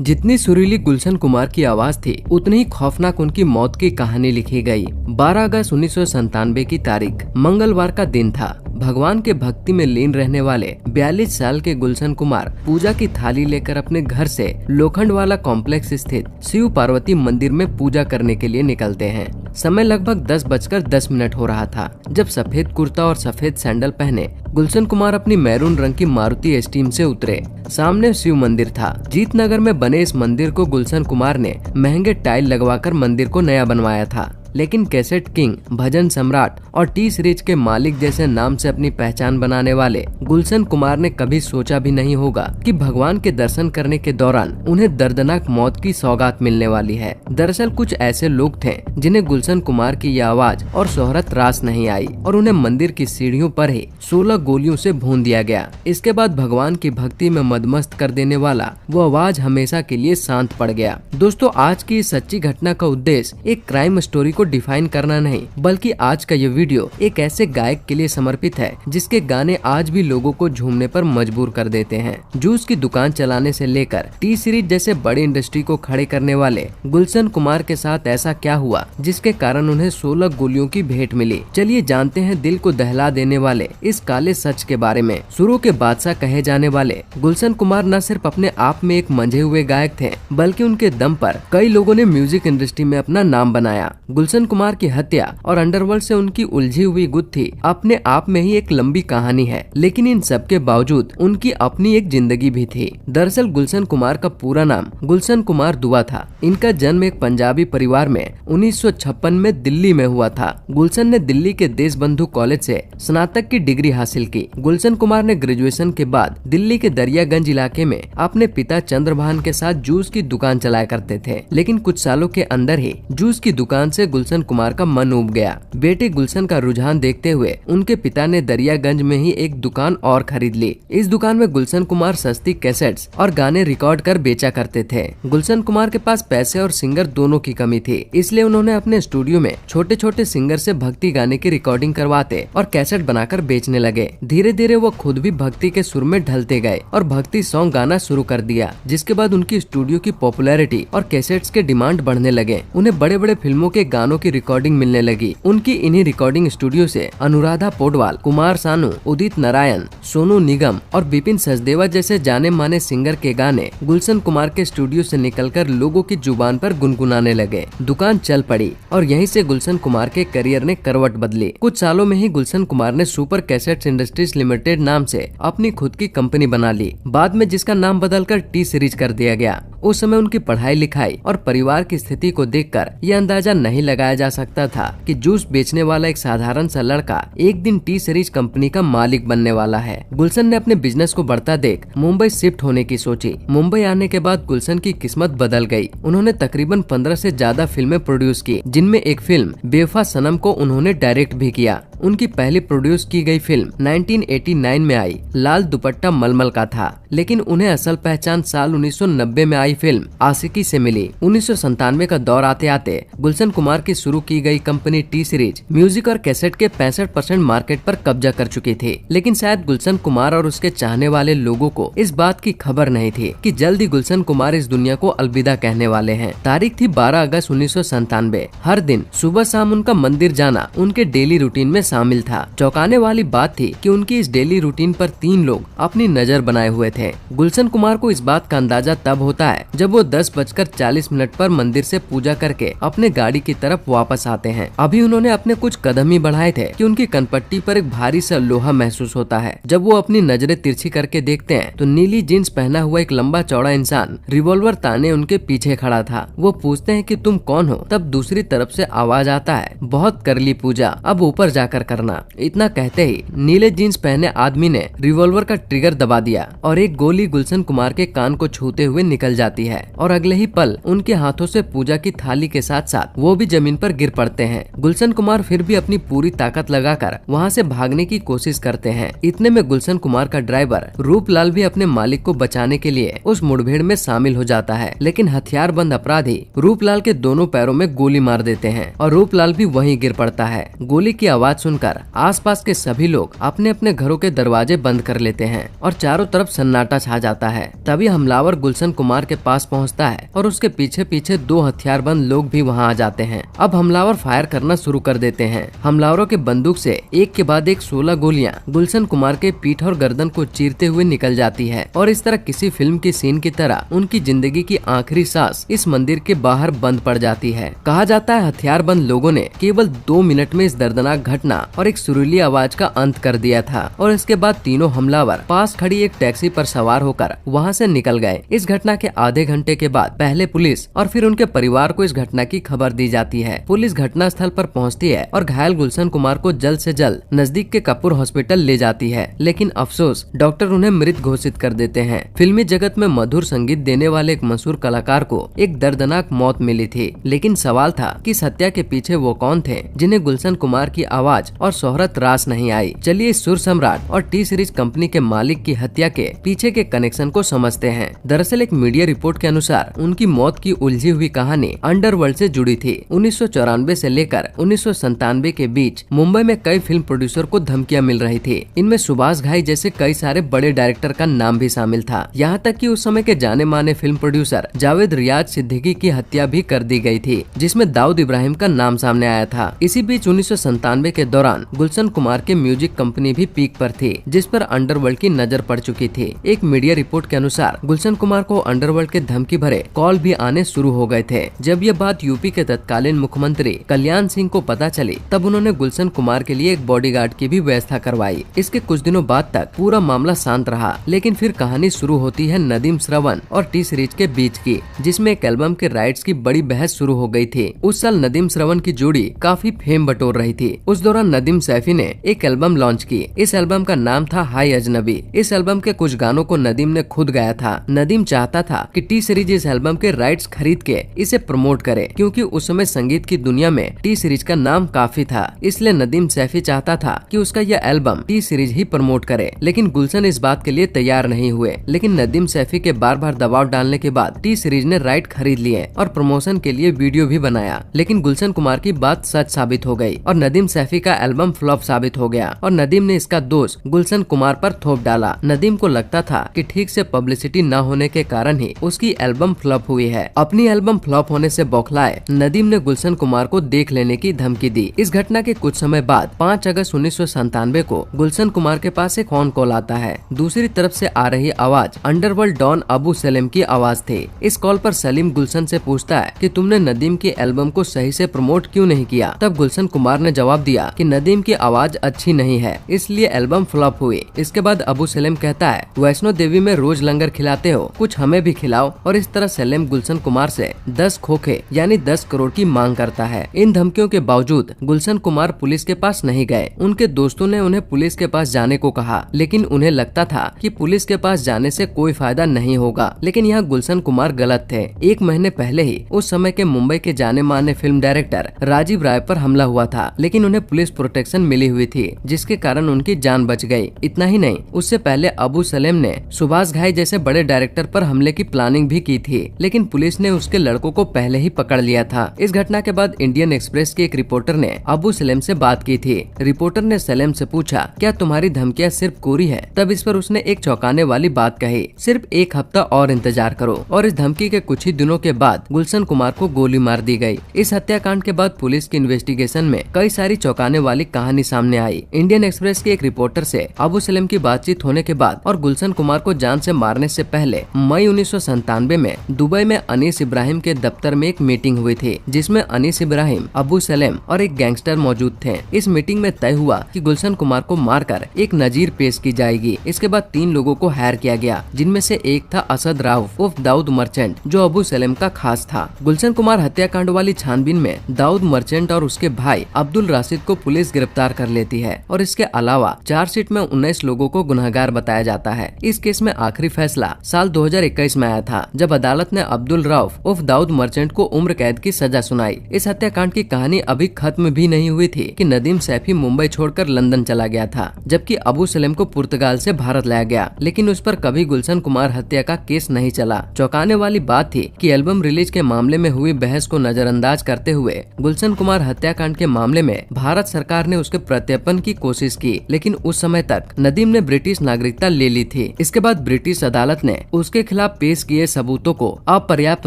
जितनी सुरीली गुलशन कुमार की आवाज थी उतनी ही खौफनाक उनकी मौत की कहानी लिखी गई। 12 अगस्त 1997 की तारीख मंगलवार का दिन था। भगवान के भक्ति में लीन रहने वाले 42 साल के गुलशन कुमार पूजा की थाली लेकर अपने घर से लोखंडवाला कॉम्प्लेक्स स्थित शिव पार्वती मंदिर में पूजा करने के लिए निकलते हैं। समय लगभग 10:10 हो रहा था जब सफेद कुर्ता और सफेद सैंडल पहने गुलशन कुमार अपनी मैरून रंग की मारुति एस्टीम से उतरे। सामने शिव मंदिर था। जीत नगर में बने इस मंदिर को गुलशन कुमार ने महंगे टाइल लगवाकर मंदिर को नया बनवाया था, लेकिन कैसेट किंग, भजन सम्राट और टी सीरीज के मालिक जैसे नाम से अपनी पहचान बनाने वाले गुलशन कुमार ने कभी सोचा भी नहीं होगा कि भगवान के दर्शन करने के दौरान उन्हें दर्दनाक मौत की सौगात मिलने वाली है। दरअसल कुछ ऐसे लोग थे जिन्हें गुलशन कुमार की यह आवाज और शोहरत रास नहीं आई और उन्हें मंदिर की सीढ़ियों पर ही 16 गोलियों से भून दिया गया। इसके बाद भगवान की भक्ति में मदमस्त कर देने वाला वो आवाज हमेशा के लिए शांत पड़ गया। दोस्तों, आज की इस सच्ची घटना का उद्देश्य एक क्राइम स्टोरी को डिफाइन करना नहीं, बल्कि आज का ये वीडियो एक ऐसे गायक के लिए समर्पित है जिसके गाने आज भी लोगों को झूमने पर मजबूर कर देते हैं। जूस की दुकान चलाने से लेकर टी सीरीज जैसे बड़ी इंडस्ट्री को खड़े करने वाले गुलशन कुमार के साथ ऐसा क्या हुआ जिसके कारण उन्हें 16 गोलियों की भेंट मिली। चलिए जानते हैं दिल को दहला देने वाले इस काले सच के बारे में। शुरू के बादशाह कहे जाने वाले गुलशन कुमार न सिर्फ अपने आप में एक मंझे हुए गायक थे, बल्कि उनके दम पर कई लोगों ने म्यूजिक इंडस्ट्री में अपना नाम बनाया। गुलशन कुमार की हत्या और अंडरवर्ल्ड से उनकी उलझी हुई गुत्थी अपने आप में ही एक लंबी कहानी है, लेकिन इन सब के बावजूद उनकी अपनी एक जिंदगी भी थी। दरअसल गुलशन कुमार का पूरा नाम गुलशन कुमार दुआ था। इनका जन्म एक पंजाबी परिवार में 1956 में दिल्ली में हुआ था। गुलशन ने दिल्ली के देशबंधु कॉलेज से स्नातक की डिग्री हासिल की। गुलशन कुमार ने ग्रेजुएशन के बाद दिल्ली के दरियागंज इलाके में अपने पिता चंद्रभान के साथ जूस की दुकान चलाया करते थे, लेकिन कुछ सालों के अंदर ही जूस की दुकान से गुलशन कुमार का मन उब गया। बेटे गुलशन का रुझान देखते हुए उनके पिता ने दरियागंज में ही एक दुकान और खरीद ली। इस दुकान में गुलशन कुमार सस्ती कैसेट्स और गाने रिकॉर्ड कर बेचा करते थे। गुलशन कुमार के पास पैसे और सिंगर दोनों की कमी थी, इसलिए उन्होंने अपने स्टूडियो में छोटे छोटे सिंगर से भक्ति गाने की रिकॉर्डिंग करवाते और कैसेट बनाकर बेचने लगे। धीरे धीरे वो खुद भी भक्ति के सुर में ढलते गए और भक्ति सॉन्ग गाना शुरू कर दिया, जिसके बाद उनकी स्टूडियो की पॉपुलैरिटी और कैसेट्स के डिमांड बढ़ने लगे। उन्हें बड़े बड़े फिल्मों के गानों की रिकॉर्डिंग मिलने लगी। उनकी इन्हीं रिकॉर्डिंग स्टूडियो से अनुराधा पौडवाल, कुमार सानू, उदित नारायण, सोनू निगम और बिपिन सचदेवा जैसे जाने माने सिंगर के गाने गुलशन कुमार के स्टूडियो से निकलकर लोगों की जुबान पर गुनगुनाने लगे। दुकान चल पड़ी और यहीं से गुलशन कुमार के करियर ने करवट बदली। कुछ सालों में ही गुलशन कुमार ने सुपर कैसेट्स इंडस्ट्रीज लिमिटेड नाम से अपनी खुद की कंपनी बना ली, बाद में जिसका नाम बदलकर टी सीरीज कर दिया गया। उस समय उनकी पढ़ाई लिखाई और परिवार की स्थिति को देखकर यह अंदाजा नहीं लगाया जा सकता था कि जूस बेचने वाला एक साधारण सा लड़का एक दिन टी सीरीज कंपनी का मालिक बनने वाला है। गुलशन ने अपने बिजनेस को बढ़ता देख मुंबई शिफ्ट होने की सोची। मुंबई आने के बाद गुलशन की किस्मत बदल गई। उन्होंने तकरीबन 15 से ज्यादा फिल्में प्रोड्यूस की, जिनमें एक फिल्म बेवफा सनम को उन्होंने डायरेक्ट भी किया। उनकी पहली प्रोड्यूस की गई फिल्म 1989 में आई लाल दुपट्टा मलमल का था, लेकिन उन्हें असल पहचान साल 1990 में आई फिल्म आशिकी से मिली। 1997 का दौर आते आते गुलशन कुमार की शुरू की गई कंपनी टी सीरीज म्यूजिक और कैसेट के 65% मार्केट पर कब्जा कर चुकी थी, लेकिन शायद गुलशन कुमार और उसके चाहने वाले लोगों को इस बात की खबर नहीं थी कि जल्द ही गुलशन कुमार इस दुनिया को अलविदा कहने वाले हैं। तारीख थी 12 अगस्त 1997। हर दिन सुबह शाम उनका मंदिर जाना उनके डेली रूटीन में शामिल था। चौंकाने वाली बात थी कि उनकी इस डेली रूटीन पर 3 लोग अपनी नजर बनाए हुए थे। गुलशन कुमार को इस बात का अंदाजा तब होता है जब वो 10:40 पर मंदिर से पूजा करके अपने गाड़ी की तरफ वापस आते हैं। अभी उन्होंने अपने कुछ कदम ही बढ़ाए थे कि उनकी कनपट्टी पर एक भारी सा लोहा महसूस होता है। जब वो अपनी नजरें तिरछी करके देखते हैं तो नीली जींस पहना हुआ एक लंबा चौड़ा इंसान रिवॉल्वर ताने उनके पीछे खड़ा था। वो पूछते हैं कि तुम कौन हो? तब दूसरी तरफ से आवाज आता है, बहुत कर ली पूजा, अब ऊपर जाकर करना। इतना कहते ही नीले जींस पहने आदमी ने रिवॉल्वर का ट्रिगर दबा दिया और एक गोली गुलशन कुमार के कान को छूते हुए निकल जाती है और अगले ही पल उनके हाथों से पूजा की थाली के साथ साथ वो भी जमीन पर गिर पड़ते हैं। गुलशन कुमार फिर भी अपनी पूरी ताकत लगाकर वहाँ से भागने की कोशिश करते हैं। इतने में गुलशन कुमार का ड्राइवर रूपलाल भी अपने मालिक को बचाने के लिए उस मुठभेड़ में शामिल हो जाता है, लेकिन हथियारबंद अपराधी रूपलाल के दोनों पैरों में गोली मार देते हैं और रूपलाल भी वहीं गिर पड़ता है। गोली की आवाज सुनकर आसपास के सभी लोग अपने अपने घरों के दरवाजे बंद कर लेते हैं और चारों तरफ सन्नाटा छा जाता है। तभी हमलावर गुलशन कुमार के पास पहुंचता है और उसके पीछे पीछे 2 हथियारबंद लोग भी वहां आ जाते हैं। अब हमलावर फायर करना शुरू कर देते हैं। हमलावरों के बंदूक से एक के बाद एक 16 गोलियां गुलशन कुमार के पीठ और गर्दन को चीरते हुए निकल जाती है और इस तरह किसी फिल्म की सीन की तरह उनकी जिंदगी की आखिरी सांस इस मंदिर के बाहर बंद पड़ जाती है। कहा जाता है हथियारबंद लोगों ने केवल 2 मिनट में इस दर्दनाक घटना और एक सुरीली आवाज का अंत कर दिया था और इसके बाद तीनों हमलावर पास खड़ी एक टैक्सी पर सवार होकर वहां से निकल गए। इस घटना के आधे घंटे के बाद पहले पुलिस और फिर उनके परिवार को इस घटना की खबर दी जाती है। पुलिस घटना स्थल पर पहुंचती है और घायल गुलशन कुमार को जल्द से जल्द नजदीक के कपूर हॉस्पिटल ले जाती है, लेकिन अफसोस डॉक्टर उन्हें मृत घोषित कर देते हैं। फिल्मी जगत में मधुर संगीत देने वाले एक मशहूर कलाकार को एक दर्दनाक मौत मिली थी, लेकिन सवाल था कि इस हत्या के पीछे वो कौन थे जिन्हें गुलशन कुमार की आवाज और शोहरत रास नहीं आई। चलिए इस सुर सम्राट और टी सीरीज कंपनी के मालिक की हत्या के पीछे के कनेक्शन को समझते हैं। दरअसल एक मीडिया रिपोर्ट के अनुसार उनकी मौत की उलझी हुई कहानी अंडरवर्ल्ड से जुड़ी थी। 1994 से लेकर 1997 के बीच मुंबई में कई फिल्म प्रोड्यूसर को धमकियां मिल रही थी। इनमें सुभाष घाई जैसे कई सारे बड़े डायरेक्टर का नाम भी शामिल था। यहाँ तक कि उस समय के जाने माने फिल्म प्रोड्यूसर जावेद रियाज सिद्दीकी की हत्या भी कर दी गई थी, जिसमें दाऊद इब्राहिम का नाम सामने आया था। इसी बीच 1997 के दौरान गुलशन कुमार के म्यूजिक कंपनी भी पीक पर थी, जिस पर अंडरवर्ल्ड की नजर पड़ चुकी थी। एक मीडिया रिपोर्ट के अनुसार गुलशन कुमार को अंडरवर्ल्ड के धमकी भरे कॉल भी आने शुरू हो गए थे। जब यह बात यूपी के तत्कालीन मुख्यमंत्री कल्याण सिंह को पता चली, तब उन्होंने गुलशन कुमार के लिए एक बॉडीगार्ड की भी व्यवस्था करवाई। इसके कुछ दिनों बाद तक पूरा मामला शांत रहा, लेकिन फिर कहानी शुरू होती है नदीम श्रवण और टी सीरीज के बीच की, जिसमें एक एल्बम के राइट्स की बड़ी बहस शुरू हो गई थी। उस साल नदीम श्रवण की जोड़ी काफी फेम बटोर रही थी। उस दौरान नदीम सैफी ने एक एल्बम लॉन्च की। इस एल्बम का नाम था हाय अजनबी। इस एल्बम के कुछ गानों को नदीम ने खुद गाया था। नदीम चाहता था कि टी सीरीज इस एल्बम के राइट्स खरीद के इसे प्रमोट करे, क्योंकि उस समय संगीत की दुनिया में टी सीरीज का नाम काफी था। इसलिए नदीम सैफी चाहता था कि उसका यह एल्बम टी सीरीज ही प्रमोट करे, लेकिन गुलशन इस बात के लिए तैयार नहीं हुए। लेकिन नदीम सैफी के बार बार दबाव डालने के बाद टी सीरीज ने राइट खरीद लिए और प्रमोशन के लिए वीडियो भी बनाया। लेकिन गुलशन कुमार की बात सच साबित हो गई और नदीम सैफी का एल्बम फ्लॉप साबित हो गया और नदीम ने इसका दोष गुलशन कुमार पर थोप डाला। नदीम को लगता था कि ठीक से पब्लिसिटी न होने के कारण ही उसकी एल्बम फ्लॉप हुई है। अपनी एल्बम फ्लॉप होने से बौखलाए नदीम ने गुलशन कुमार को देख लेने की धमकी दी। इस घटना के कुछ समय बाद 5 अगस्त 1997 को गुलशन कुमार के पास एक फोन कॉल आता है। दूसरी तरफ से आ रही आवाज अंडरवर्ल्ड डॉन अबू सलीम की आवाज थी। इस कॉल पर सलीम गुलशन से पूछता है कि तुमने नदीम की एल्बम को सही से प्रमोट क्यों नहीं किया। तब गुलशन कुमार ने जवाब दिया कि नदीम की आवाज अच्छी नहीं है, इसलिए एल्बम फ्लॉप हुई। इसके बाद अबू सलीम कहता है, वैष्णो देवी में रोज लंगर खिलाते हो, कुछ हमें भी खिलाओ। और इस तरह सलीम गुलशन कुमार से 10 खोखे यानी 10 करोड़ की मांग करता है। इन धमकियों के बावजूद गुलशन कुमार पुलिस के पास नहीं गए। उनके दोस्तों ने उन्हें पुलिस के पास जाने को कहा, लेकिन उन्हें लगता था कि पुलिस के पास जाने से कोई फायदा नहीं होगा। लेकिन यहाँ गुलशन कुमार गलत थे। 1 महीने पहले ही उस समय के मुंबई के जाने माने फिल्म डायरेक्टर राजीव राय पर हमला हुआ था, लेकिन उन्हें पुलिस प्रोटेक्शन मिली हुई थी, जिसके कारण उनकी जान बच गई। इतना ही नहीं, उससे पहले अबू सलीम ने सुभाष घाई जैसे बड़े डायरेक्टर पर हमले की प्लानिंग भी की थी, लेकिन पुलिस ने उसके लड़कों को पहले ही पकड़ लिया था। इस घटना के बाद इंडियन एक्सप्रेस के एक रिपोर्टर ने अबू सलीम से बात की थी। रिपोर्टर ने सलीम से पूछा, क्या तुम्हारी धमकियां सिर्फ कोरी है? तब इस पर उसने एक चौंकाने वाली बात कही, सिर्फ 1 हफ्ता और इंतजार करो। और इस धमकी के कुछ ही दिनों के बाद गुलशन कुमार को गोली मार दी गई। इस हत्याकांड के बाद पुलिस की इन्वेस्टिगेशन में कई सारी चौंकाने वाली कहानी सामने आई। इंडियन एक्सप्रेस के एक रिपोर्टर से अबू सलीम की बातचीत होने के बाद और गुलशन कुमार को जान से मारने से पहले मई 1997 में दुबई में अनीस इब्राहिम के दफ्तर में एक मीटिंग हुई थी, जिसमें अनीस इब्राहिम, अबू सलीम और एक गैंगस्टर मौजूद थे। इस मीटिंग में तय हुआ कि गुलशन कुमार को मारकर एक नजीर पेश की जाएगी। इसके बाद 3 लोगों को हायर किया गया, जिनमें से एक था असद राउफ उर्फ दाऊद मर्चेंट, जो अबू सलीम का खास था। गुलशन कुमार हत्याकांड वाली छानबीन में दाऊद मर्चेंट और उसके भाई अब्दुल राशिद को पुलिस गिरफ्तार कर लेती है और इसके अलावा चार्जशीट में 19 लोगों को गुनहगार बताया जाता है। इस केस में आखिरी फैसला साल 2021 में आया था, जब अदालत ने अब्दुल राउफ उर्फ दाऊद मर्चेंट को उम्र कैद की सजा सुनाई। इस हत्याकांड की कहानी अभी खत्म भी नहीं हुई थी कि नदीम सैफी मुंबई छोड़कर लंदन चला गया था, जबकि अबू सलीम को पुर्तगाल से भारत लाया गया, लेकिन उस पर कभी गुलशन कुमार हत्या का केस नहीं चला। चौंकाने वाली बात थी कि एल्बम रिलीज के मामले में हुई बहस को नजरअंदाज करते हुए गुलशन कुमार हत्याकांड के मामले में भारत सरकार ने उसके प्रत्यर्पण की कोशिश की, लेकिन उस समय तक नदीम ने ब्रिटिश नागरिकता ले ली थी। इसके बाद ब्रिटिश अदालत ने उसके खिलाफ पेश किए सबूतों को अपर्याप्त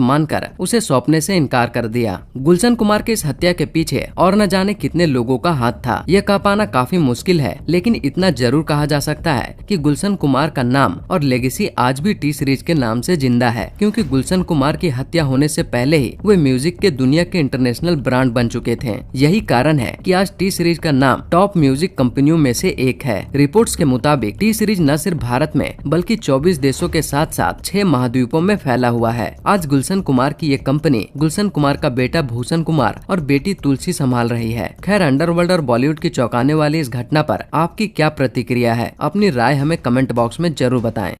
मानकर उसे सौंपने से इनकार कर दिया। गुलशन कुमार की इस हत्या के पीछे और न जाने कितने लोगों का हाथ था, यह कह पाना काफी मुश्किल है, लेकिन इतना जरूर कहा जा सकता है कि गुलशन कुमार का नाम और लेगेसी आज भी टी सीरीज के नाम से जिंदा है, क्योंकि गुलशन कुमार की हत्या होने से पहले ही वे म्यूजिक के दुनिया के इंटरनेशनल ब्रांड बन चुके थे। यही कारण है कि आज टी सीरीज का नाम टॉप म्यूजिक कंपनियों में से एक है। रिपोर्ट्स के मुताबिक टी सीरीज न सिर्फ भारत में बल्कि 24 देशों के साथ साथ 6 महाद्वीपों में फैला हुआ है। आज गुलशन कुमार की ये कंपनी गुलशन कुमार का बेटा भूषण कुमार और बेटी तुलसी संभाल रही है। खैर, अंडरवर्ल्ड और बॉलीवुड की चौंकाने वाली इस घटना पर आपकी क्या प्रतिक्रिया है? अपनी राय हमें कमेंट बॉक्स में जरूर बताएं।